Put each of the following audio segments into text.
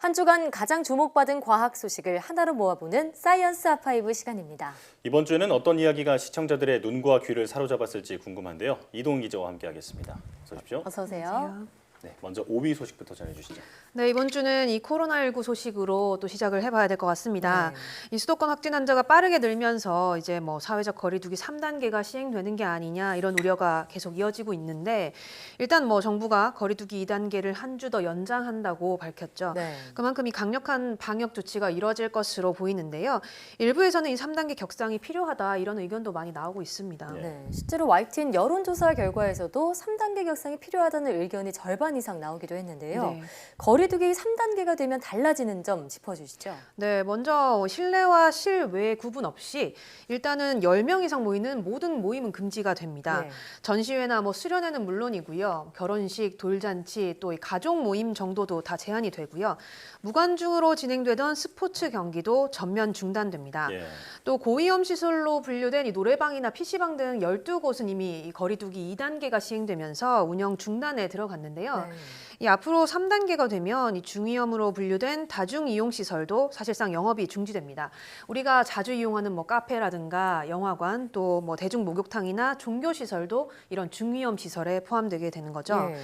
한 주간 가장 주목받은 과학 소식을 하나로 모아보는 사이언스 아카이브 시간입니다. 이번 주에는 어떤 이야기가 시청자들의 눈과 귀를 사로잡았을지 궁금한데요. 이동훈 기자와 함께하겠습니다. 어서 오십시오. 어서 오세요. 안녕하세요. 네, 먼저 5위 소식부터 전해주시죠. 네, 이번 주는 이 코로나19 소식으로 또 시작을 해봐야 될 것 같습니다. 네. 이 수도권 확진 환자가 빠르게 늘면서 이제 뭐 사회적 거리두기 3단계가 시행되는 게 아니냐 이런 우려가 계속 이어지고 있는데 일단 뭐 정부가 거리두기 2단계를 한 주 더 연장한다고 밝혔죠. 네. 그만큼 이 강력한 방역 조치가 이뤄질 것으로 보이는데요. 일부에서는 이 3단계 격상이 필요하다 이런 의견도 많이 나오고 있습니다. 네, 실제로 YTN 여론조사 결과에서도 3단계 격상이 필요하다는 의견이 절반 이상 나오기도 했는데요. 네. 거리두기 3단계가 되면 달라지는 점 짚어주시죠. 네, 먼저 실내와 실외 구분 없이 일단은 10명 이상 모이는 모든 모임은 금지가 됩니다. 네. 전시회나 뭐 수련회는 물론이고요. 결혼식, 돌잔치, 또 이 가족 모임 정도도 다 제한이 되고요. 무관중으로 진행되던 스포츠 경기도 전면 중단됩니다. 예. 또 고위험 시설로 분류된 이 노래방이나 PC방 등 12곳은 이미 이 거리두기 2단계가 시행되면서 운영 중단에 들어갔는데요. 네. 이 앞으로 3단계가 되면 이 중위험으로 분류된 다중 이용 시설도 사실상 영업이 중지됩니다. 우리가 자주 이용하는 뭐 카페라든가 영화관 또 뭐 대중 목욕탕이나 종교 시설도 이런 중위험 시설에 포함되게 되는 거죠. 네.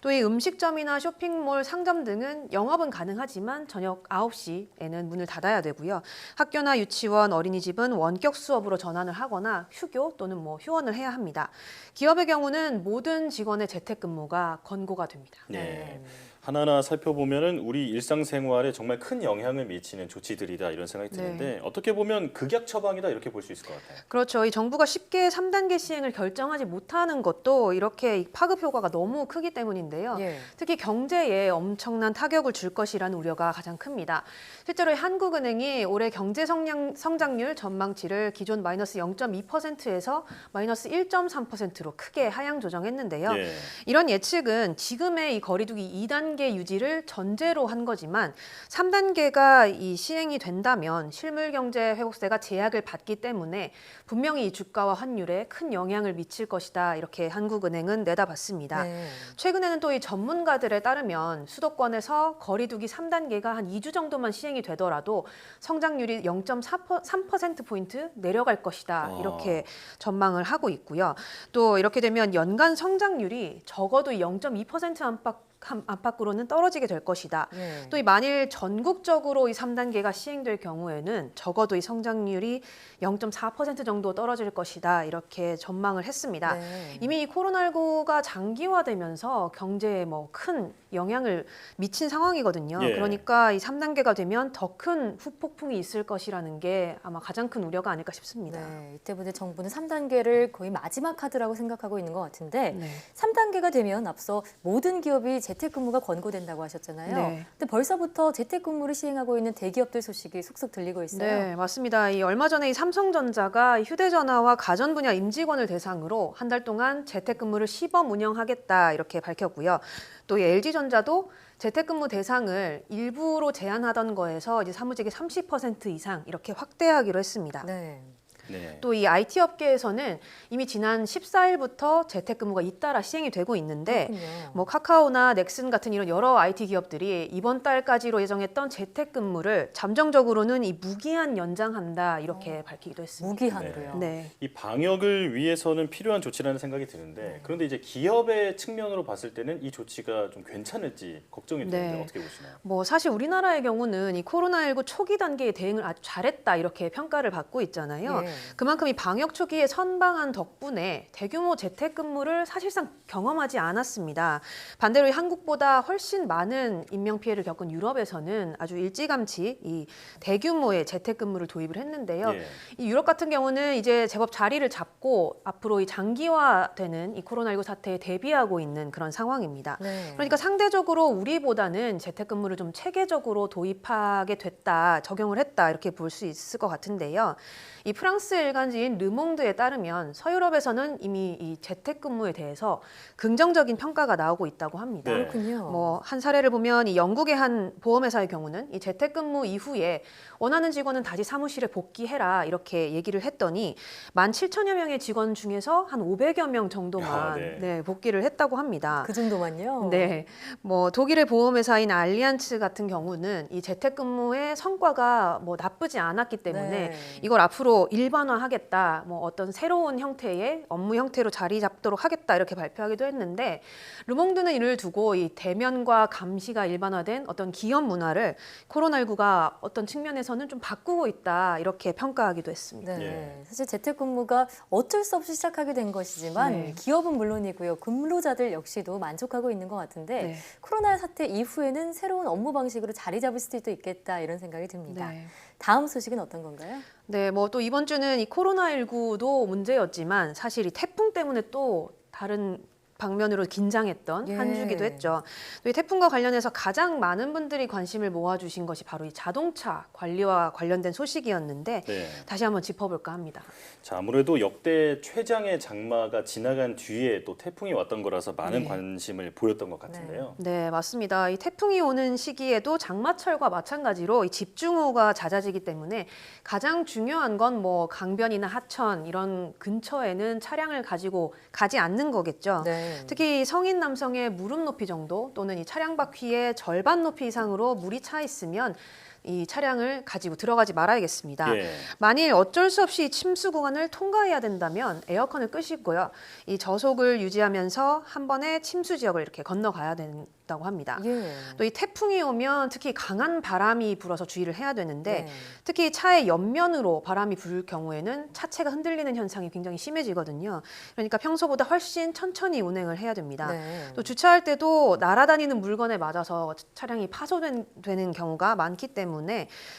또 이 음식점이나 쇼핑몰, 상점 등은 영업은 가능하지만 저녁 9시에는 문을 닫아야 되고요. 학교나 유치원, 어린이집은 원격 수업으로 전환을 하거나 휴교 또는 뭐 휴원을 해야 합니다. 기업의 경우는 모든 직원의 재택근무가 권고가 됩니다. 네. 하나하나 살펴보면은 우리 일상생활에 정말 큰 영향을 미치는 조치들이다 이런 생각이 드는데 어떻게 보면 극약 처방이다 이렇게 볼 수 있을 것 같아요. 그렇죠. 이 정부가 쉽게 3단계 시행을 결정하지 못하는 것도 이렇게 이 파급 효과가 너무 크기 때문인데요. 예. 특히 경제에 엄청난 타격을 줄 것이라는 우려가 가장 큽니다. 실제로 한국은행이 올해 경제 성장률 전망치를 기존 마이너스 0.2%에서 마이너스 1.3%로 크게 하향 조정했는데요. 예. 이런 예측은 지금의 이 거리두기 2단계 유지를 전제로 한 거지만 3단계가 이 시행이 된다면 실물 경제 회복세가 제약을 받기 때문에 분명히 이 주가와 환율에 큰 영향을 미칠 것이다. 이렇게 한국은행은 내다봤습니다. 네. 최근에는 또 이 전문가들에 따르면 수도권에서 거리두기 3단계가 한 2주 정도만 시행이 되더라도 성장률이 0.3%포인트 내려갈 것이다. 이렇게 전망을 하고 있고요. 또 이렇게 되면 연간 성장률이 적어도 0.2% 안팎으로는 떨어지게 될 것이다. 네. 또 이 만일 전국적으로 이 3단계가 시행될 경우에는 적어도 이 성장률이 0.4% 정도 떨어질 것이다. 이렇게 전망을 했습니다. 네. 이미 이 코로나19가 장기화되면서 경제에 뭐 큰 영향을 미친 상황이거든요. 예. 그러니까 이 3단계가 되면 더 큰 후폭풍이 있을 것이라는 게 아마 가장 큰 우려가 아닐까 싶습니다. 네, 이 때문에 정부는 3단계를 거의 마지막 카드라고 생각하고 있는 것 같은데 네. 3단계가 되면 앞서 모든 기업이 재택근무가 권고된다고 하셨잖아요. 네. 근데 벌써부터 재택근무를 시행하고 있는 대기업들 소식이 속속 들리고 있어요. 네, 맞습니다. 이 얼마 전에 이 삼성전자가 휴대전화와 가전 분야 임직원을 대상으로 한 달 동안 재택근무를 시범 운영하겠다 이렇게 밝혔고요. 또 이 LG전자도 재택근무 대상을 일부로 제한하던 거에서 이제 사무직의 30% 이상 이렇게 확대하기로 했습니다. 네. 네. 또 이 IT 업계에서는 이미 지난 14일부터 재택근무가 잇따라 시행이 되고 있는데 그렇군요. 뭐 카카오나 넥슨 같은 이런 여러 IT 기업들이 이번 달까지로 예정했던 재택근무를 잠정적으로는 이 무기한 연장한다 이렇게 밝히기도 했습니다. 무기한으로요. 네. 이 방역을 위해서는 필요한 조치라는 생각이 드는데 그런데 이제 기업의 측면으로 봤을 때는 이 조치가 좀 괜찮을지 걱정이 되는데 네. 어떻게 보시나요? 뭐 사실 우리나라의 경우는 이 코로나19 초기 단계의 대응을 아주 잘했다 이렇게 평가를 받고 있잖아요. 예. 그만큼 이 방역 초기에 선방한 덕분에 대규모 재택근무를 사실상 경험하지 않았습니다. 반대로 이 한국보다 훨씬 많은 인명피해를 겪은 유럽에서는 아주 일찌감치 이 대규모의 재택근무를 도입을 했는데요. 예. 이 유럽 같은 경우는 이제 제법 자리를 잡고 앞으로 이 장기화되는 이 코로나19 사태에 대비하고 있는 그런 상황입니다. 네. 그러니까 상대적으로 우리보다는 재택근무를 좀 체계적으로 도입하게 됐다, 적용을 했다 이렇게 볼 수 있을 것 같은데요. 이 프랑스 프랑스 일간지인 르몽드에 따르면 서유럽에서는 이미 이 재택근무에 대해서 긍정적인 평가가 나오고 있다고 합니다. 네. 그렇군요. 뭐 한 사례를 보면 이 영국의 한 보험회사의 경우는 이 재택근무 이후에 원하는 직원은 다시 사무실에 복귀해라 이렇게 얘기를 했더니 17,000여 명의 직원 중에서 한 500여 명 정도만 네. 복귀를 했다고 합니다. 그 정도만요. 네, 뭐 독일의 보험회사인 알리안츠 같은 경우는 이 재택근무의 성과가 뭐 나쁘지 않았기 때문에 네. 이걸 앞으로 일반화하겠다, 뭐 어떤 새로운 형태의 업무 형태로 자리 잡도록 하겠다 이렇게 발표하기도 했는데 르몽드는 이를 두고 이 대면과 감시가 일반화된 어떤 기업 문화를 코로나19가 어떤 측면에서는 좀 바꾸고 있다 이렇게 평가하기도 했습니다. 네. 예. 사실 재택근무가 어쩔 수 없이 시작하게 된 것이지만 네. 기업은 물론이고요. 근로자들 역시도 만족하고 있는 것 같은데 네. 코로나 사태 이후에는 새로운 업무 방식으로 자리 잡을 수도 있겠다 이런 생각이 듭니다. 네. 다음 소식은 어떤 건가요? 네, 뭐 또 이번 주는 이 코로나19도 문제였지만 사실 이 태풍 때문에 또 다른 방면으로 긴장했던 예. 한 주기도 했죠. 또 이 태풍과 관련해서 가장 많은 분들이 관심을 모아주신 것이 바로 이 자동차 관리와 관련된 소식이었는데 네. 다시 한번 짚어볼까 합니다. 자, 아무래도 역대 최장의 장마가 지나간 뒤에 또 태풍이 왔던 거라서 많은 네. 관심을 보였던 것 같은데요. 네, 맞습니다. 이 태풍이 오는 시기에도 장마철과 마찬가지로 이 집중호우가 잦아지기 때문에 가장 중요한 건 뭐 강변이나 하천 이런 근처에는 차량을 가지고 가지 않는 거겠죠. 네. 특히 성인 남성의 무릎 높이 정도 또는 이 차량 바퀴의 절반 높이 이상으로 물이 차 있으면 이 차량을 가지고 들어가지 말아야겠습니다. 예. 만일 어쩔 수 없이 침수 구간을 통과해야 된다면 에어컨을 끄시고요. 이 저속을 유지하면서 한 번에 침수 지역을 이렇게 건너가야 된다고 합니다. 예. 또 이 태풍이 오면 특히 강한 바람이 불어서 주의를 해야 되는데 네. 특히 차의 옆면으로 바람이 불 경우에는 차체가 흔들리는 현상이 굉장히 심해지거든요. 그러니까 평소보다 훨씬 천천히 운행을 해야 됩니다. 네. 또 주차할 때도 날아다니는 물건에 맞아서 차량이 파손되는 경우가 많기 때문에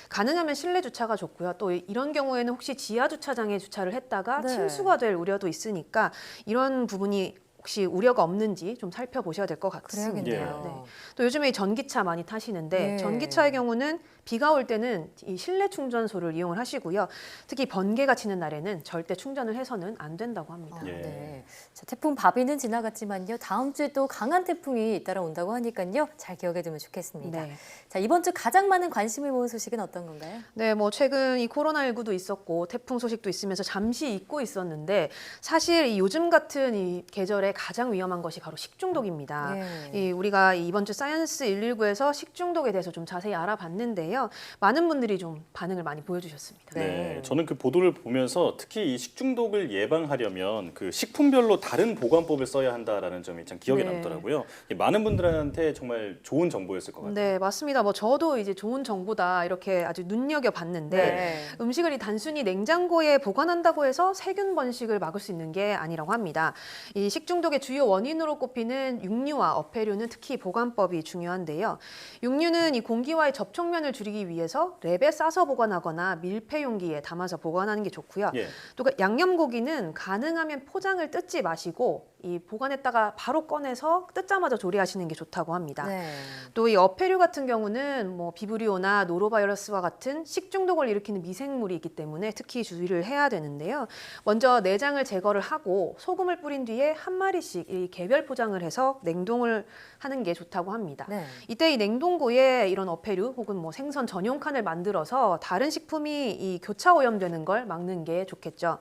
가능하면 실내 주차가 좋고요. 또 이런 경우에는 혹시 지하 주차장에 주차를 했다가 네. 침수가 될 우려도 있으니까 이런 부분이 혹시 우려가 없는지 좀 살펴보셔야 될 것 같습니다. 그래야겠네요. 네. 또 요즘에 이 전기차 많이 타시는데 예. 전기차의 경우는 비가 올 때는 이 실내 충전소를 이용을 하시고요. 특히 번개가 치는 날에는 절대 충전을 해서는 안 된다고 합니다. 예. 네. 자, 태풍 바비는 지나갔지만요. 다음 주에 또 강한 태풍이 잇따라 온다고 하니까요. 잘 기억해 두면 좋겠습니다. 네. 자, 이번 주 가장 많은 관심을 모은 소식은 어떤 건가요? 네, 뭐 최근 이 코로나19도 있었고 태풍 소식도 있으면서 잠시 잊고 있었는데 사실 이 요즘 같은 이 계절에 가장 위험한 것이 바로 식중독입니다. 예. 이 우리가 이번 주 사이언스 119에서 식중독에 대해서 좀 자세히 알아봤는데요. 많은 분들이 좀 반응을 많이 보여주셨습니다. 네. 네, 저는 그 보도를 보면서 특히 이 식중독을 예방하려면 그 식품별로 다른 보관법을 써야 한다라는 점이 참 기억에 네. 남더라고요. 많은 분들한테 정말 좋은 정보였을 것 같아요. 네, 맞습니다. 뭐 저도 이제 좋은 정보다 이렇게 아주 눈여겨 봤는데 네. 음식을 이 단순히 냉장고에 보관한다고 해서 세균 번식을 막을 수 있는 게 아니라고 합니다. 이 식중독의 주요 원인으로 꼽히는 육류와 어패류는 특히 보관법이 중요한데요. 육류는 이 공기와의 접촉면을 줄이기 위해서 랩에 싸서 보관하거나 밀폐 용기에 담아서 보관하는 게 좋고요. 예. 또 그 양념고기는 가능하면 포장을 뜯지 마시고 이 보관했다가 바로 꺼내서 뜯자마자 조리하시는 게 좋다고 합니다. 네. 또 이 어패류 같은 경우는 뭐 비브리오나 노로바이러스와 같은 식중독을 일으키는 미생물이 있기 때문에 특히 주의를 해야 되는데요. 먼저 내장을 제거를 하고 소금을 뿌린 뒤에 한 마리씩 이 개별 포장을 해서 냉동을 하는 게 좋다고 합니다. 네. 이때 이 냉동고에 이런 어패류 혹은 뭐 생선 전용 칸을 만들어서 다른 식품이 이 교차 오염되는 걸 막는 게 좋겠죠.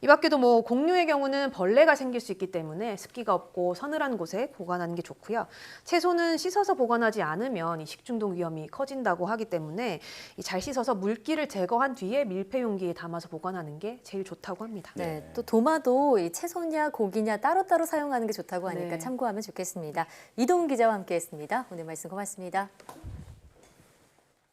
이 밖에도 뭐 곡류의 경우는 벌레가 생길 수 있기 때문에 습기가 없고 서늘한 곳에 보관하는 게 좋고요. 채소는 씻어서 보관하지 않으면 이 식중독 위험이 커진다고 하기 때문에 잘 씻어서 물기를 제거한 뒤에 밀폐 용기에 담아서 보관하는 게 제일 좋다고 합니다. 네. 또 도마도 이 채소냐 고기냐 따로따로 사용하는 게 좋다고 하니까 네. 참고하면 좋겠습니다. 이동훈 기자와 함께했습니다. 오늘 말씀 고맙습니다.